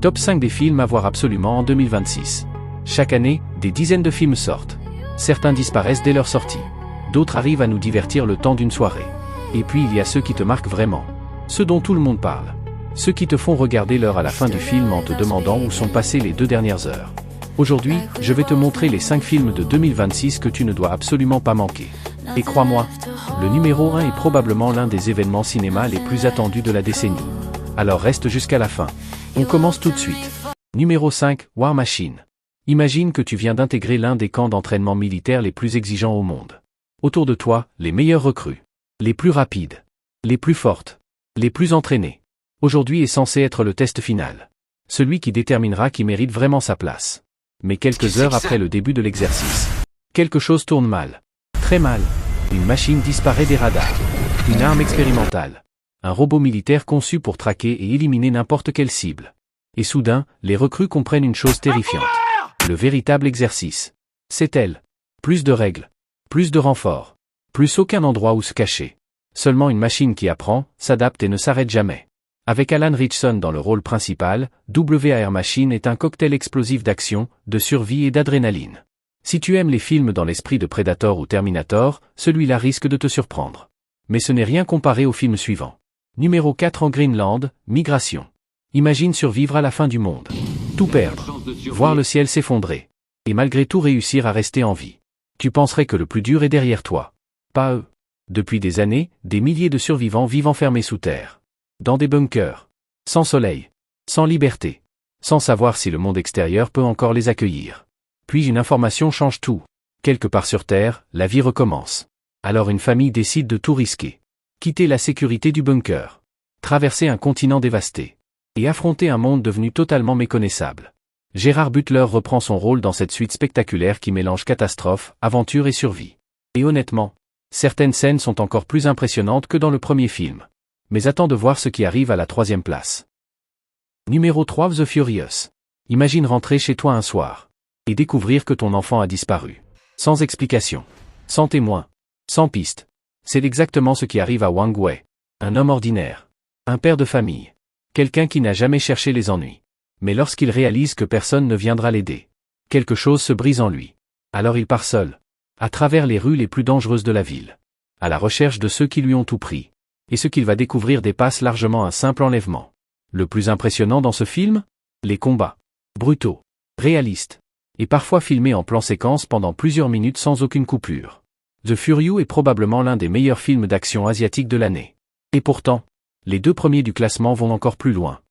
Top 5 des films à voir absolument en 2026. Chaque année, des dizaines de films sortent. Certains disparaissent dès leur sortie. D'autres arrivent à nous divertir le temps d'une soirée. Et puis il y a ceux qui te marquent vraiment. Ceux dont tout le monde parle. Ceux qui te font regarder l'heure à la fin du film en te demandant où sont passées les 2 dernières heures. Aujourd'hui, je vais te montrer les 5 films de 2026 que tu ne dois absolument pas manquer. Et crois-moi, le numéro 1 est probablement l'un des événements cinéma les plus attendus de la décennie. Alors reste jusqu'à la fin. On commence tout de suite. Numéro 5, War Machine. Imagine que tu viens d'intégrer l'un des camps d'entraînement militaire les plus exigeants au monde. Autour de toi, les meilleures recrues. Les plus rapides. Les plus fortes. Les plus entraînées. Aujourd'hui est censé être le test final. Celui qui déterminera qui mérite vraiment sa place. Mais quelques heures après le début de l'exercice, quelque chose tourne mal. Très mal. Une machine disparaît des radars. Une arme expérimentale. Un robot militaire conçu pour traquer et éliminer n'importe quelle cible. Et soudain, les recrues comprennent une chose terrifiante. Le véritable exercice. C'est elle. Plus de règles. Plus de renforts. Plus aucun endroit où se cacher. Seulement une machine qui apprend, s'adapte et ne s'arrête jamais. Avec Alan Ritchson dans le rôle principal, War Machine est un cocktail explosif d'action, de survie et d'adrénaline. Si tu aimes les films dans l'esprit de Predator ou Terminator, celui-là risque de te surprendre. Mais ce n'est rien comparé au film suivant. Numéro 4 en Greenland, Migration. Imagine survivre à la fin du monde. Tout perdre. Voir le ciel s'effondrer. Et malgré tout réussir à rester en vie. Tu penserais que le plus dur est derrière toi. Pas eux. Depuis des années, des milliers de survivants vivent enfermés sous terre. Dans des bunkers. Sans soleil. Sans liberté. Sans savoir si le monde extérieur peut encore les accueillir. Puis une information change tout. Quelque part sur Terre, la vie recommence. Alors une famille décide de tout risquer. Quitter la sécurité du bunker. Traverser un continent dévasté. Et affronter un monde devenu totalement méconnaissable. Gérard Butler reprend son rôle dans cette suite spectaculaire qui mélange catastrophe, aventure et survie. Et honnêtement, certaines scènes sont encore plus impressionnantes que dans le premier film. Mais attends de voir ce qui arrive à la 3e place. Numéro 3 The Furious. Imagine rentrer chez toi un soir. Et découvrir que ton enfant a disparu. Sans explication. Sans témoin. Sans piste. C'est exactement ce qui arrive à Wang Wei. Un homme ordinaire. Un père de famille. Quelqu'un qui n'a jamais cherché les ennuis. Mais lorsqu'il réalise que personne ne viendra l'aider, quelque chose se brise en lui. Alors il part seul. À travers les rues les plus dangereuses de la ville. À la recherche de ceux qui lui ont tout pris. Et ce qu'il va découvrir dépasse largement un simple enlèvement. Le plus impressionnant dans ce film ? Les combats. Brutaux. Réalistes. Et parfois filmés en plan séquence pendant plusieurs minutes sans aucune coupure. The Furious est probablement l'un des meilleurs films d'action asiatiques de l'année. Et pourtant, les 2 premiers du classement vont encore plus loin.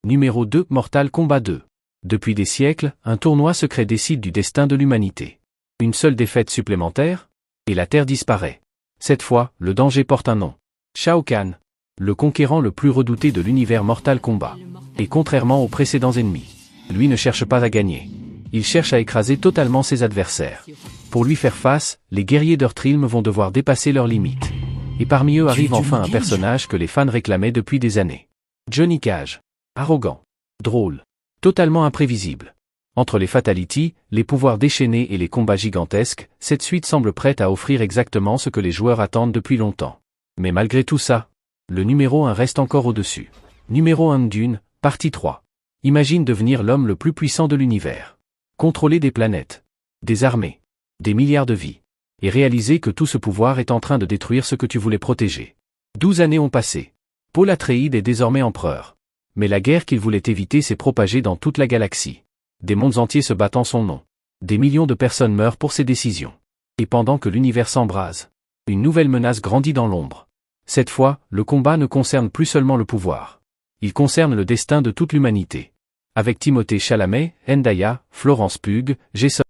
Numéro 2 Mortal Kombat 2. Depuis des siècles, un tournoi secret décide du destin de l'humanité. Une seule défaite supplémentaire ? Et la Terre disparaît. Cette fois, le danger porte un nom. Shao Kahn. Le conquérant le plus redouté de l'univers Mortal Kombat. Et contrairement aux précédents ennemis, lui ne cherche pas à gagner. Il cherche à écraser totalement ses adversaires. Pour lui faire face, les guerriers d'Earthrealm vont devoir dépasser leurs limites. Et parmi eux arrive enfin un personnage que les fans réclamaient depuis des années. Johnny Cage. Arrogant. Drôle. Totalement imprévisible. Entre les fatalities, les pouvoirs déchaînés et les combats gigantesques, cette suite semble prête à offrir exactement ce que les joueurs attendent depuis longtemps. Mais malgré tout ça, le numéro 1 reste encore au-dessus. Numéro 1 Dune, partie 3. Imagine devenir l'homme le plus puissant de l'univers. Contrôler des planètes. Des armées. Des milliards de vies. Et réaliser que tout ce pouvoir est en train de détruire ce que tu voulais protéger. 12 années ont passé. Paul Atreides est désormais empereur. Mais la guerre qu'il voulait éviter s'est propagée dans toute la galaxie. Des mondes entiers se battent en son nom. Des millions de personnes meurent pour ses décisions. Et pendant que l'univers s'embrase, une nouvelle menace grandit dans l'ombre. Cette fois, le combat ne concerne plus seulement le pouvoir. Il concerne le destin de toute l'humanité. Avec Timothée Chalamet, Zendaya, Florence Pugh, Jason